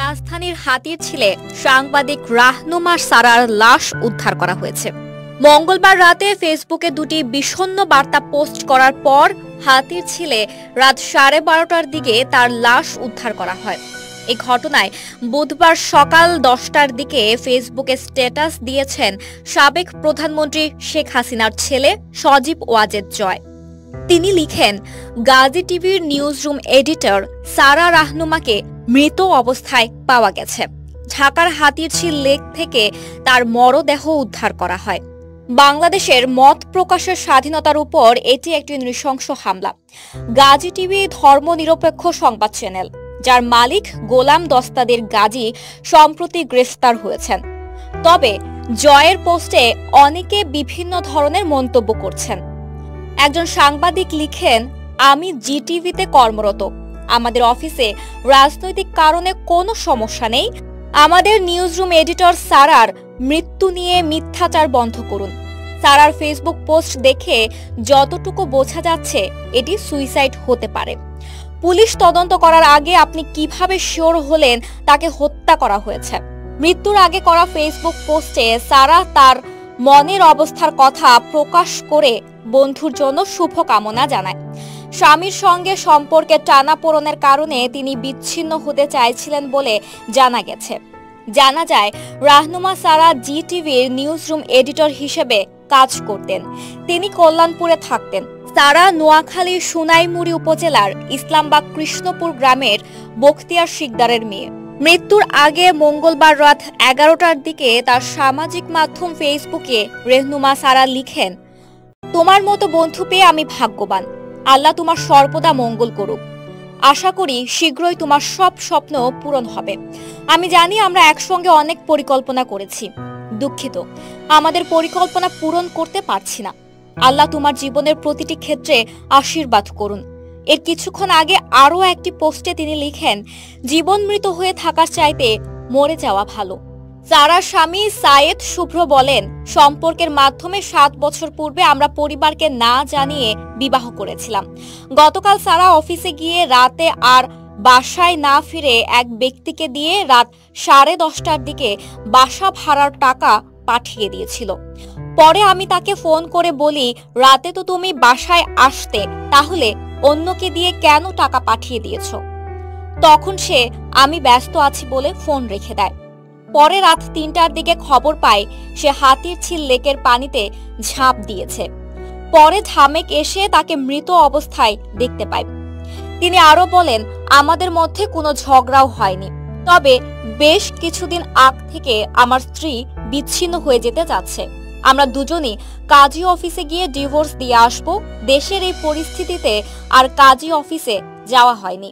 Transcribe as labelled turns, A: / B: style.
A: রাজধানীর হাতিরঝিলে সাংবাদিক রাহনুমা সারার লাশ উদ্ধার করা হয়েছে। মঙ্গলবার রাতে ফেসবুকে দুটি বিষণ্ণ বার্তা পোস্ট করার পর হাতিরঝিলে রাত 12:30টার দিকে তার লাশ উদ্ধার করা হয়। এই ঘটনায় বুধবার সকাল 10টার দিকে ফেসবুকে স্ট্যাটাস দিয়েছেন সাবেক প্রধানমন্ত্রী শেখ হাসিনার ছেলে সজীব ওয়াজেদ জয়। তিনি লিখেন, গাজী টিভির নিউজ রুম এডিটর সারা রাহনুমাকে মৃত অবস্থায় পাওয়া গেছে। ঢাকার হাতিরঝিল লেক থেকে তার মরদেহ উদ্ধার করা হয়। বাংলাদেশের মত প্রকাশের স্বাধীনতার উপর এটি একটি নৃশংস হামলা। গাজী টিভি ধর্মনিরপেক্ষ সংবাদ চ্যানেল, যার মালিক গোলাম দস্তাদের গাজী সম্প্রতি গ্রেফতার হয়েছেন। তবে জয়ের পোস্টে অনেকে বিভিন্ন ধরনের মন্তব্য করছেন। একজন সাংবাদিক লিখেন, আমি জিটিভিতে কর্মরত, আমাদের অফিসে রাজনৈতিক কারণে কোনো সমস্যা নেই। আমাদের নিউজরুম এডিটর সারার মৃত্যু নিয়ে মিথ্যাচার বন্ধ করুন। সারার ফেসবুক পোস্ট দেখে যতটুকু বোঝা যাচ্ছে এটি সুইসাইড হতে পারে। পুলিশ তদন্ত করার আগে আপনি কিভাবে শিওর হলেন তাকে হত্যা করা হয়েছে? মৃত্যুর আগে করা ফেসবুক পোস্টে সারা তার মনের অবস্থার কথা প্রকাশ করে বন্ধুর জন্য শুভকামনা জানায়। স্বামীর সঙ্গে সম্পর্কে টানাপোড়েনের কারণে তিনি বিচ্ছিন্ন হতে চাইছিলেন বলে জানা গেছে। জানা যায়, রাহনুমা সারা জি টিভির নিউজ রুম এডিটর হিসেবে কাজ করতেন। তিনি কল্যাণপুরে থাকতেন। সারা নোয়াখালীর সোনাইমুড়ি উপজেলার ইসলামবাগ কৃষ্ণপুর গ্রামের বখতিয়ার শিকদারের মেয়ে। মৃত্যুর আগে মঙ্গলবার রাত 11টার দিকে তার সামাজিক মাধ্যম ফেসবুকে রাহনুমা সারা লিখেন, তোমার মতো বন্ধু পেয়ে আমি ভাগ্যবান। আল্লাহ তোমার সর্বদা মঙ্গল করুক। আশা করি শীঘ্রই তোমার সব স্বপ্ন পূরণ হবে। আমি জানি আমরা একসঙ্গে অনেক পরিকল্পনা করেছি। দুঃখিত, আমাদের পরিকল্পনা পূরণ করতে পারছি না। আল্লাহ তোমার জীবনের প্রতিটি ক্ষেত্রে আশীর্বাদ করুন। এর কিছুক্ষণ আগে আরও একটি পোস্টে তিনি লিখেন, জীবন মৃত হয়ে থাকার চাইতে মরে যাওয়া ভালো। সারার স্বামী সায়েদ শুভ্র বলেন, সম্পর্কের মাধ্যমে 7 বছর পূর্বে আমরা পরিবারকে না জানিয়ে বিবাহ করেছিলাম। গতকাল সারা অফিসে গিয়ে রাতে আর বাসায় না ফিরে এক ব্যক্তিকে দিয়ে রাত 10:30টার দিকে বাসা ভাড়ার টাকা পাঠিয়ে দিয়েছিল। পরে আমি তাকে ফোন করে বলি, রাতে তো তুমি বাসায় আসতে, তাহলে অন্যকে দিয়ে কেন টাকা পাঠিয়ে দিয়েছ? তখন সে আমি ব্যস্ত আছি বলে ফোন রেখে দেয়। পরে রাত 3টার দিকে খবর পাই সে হাতিরঝিল লেকের পানিতে ঝাঁপ দিয়েছে। পরে ধামেক এসে তাকে মৃত অবস্থায় দেখতে পাই। তিনি আরো বলেন, আমাদের মধ্যে কোনো ঝগড়াও হয়নি, তবে বেশ কিছুদিন আগ থেকে আমার স্ত্রী বিচ্ছিন্ন হয়ে যেতে যাচ্ছে। আমরা দুজনই কাজী অফিসে গিয়ে ডিভোর্স দিয়ে আসব। দেশের এই পরিস্থিতিতে আর কাজী অফিসে যাওয়া হয়নি।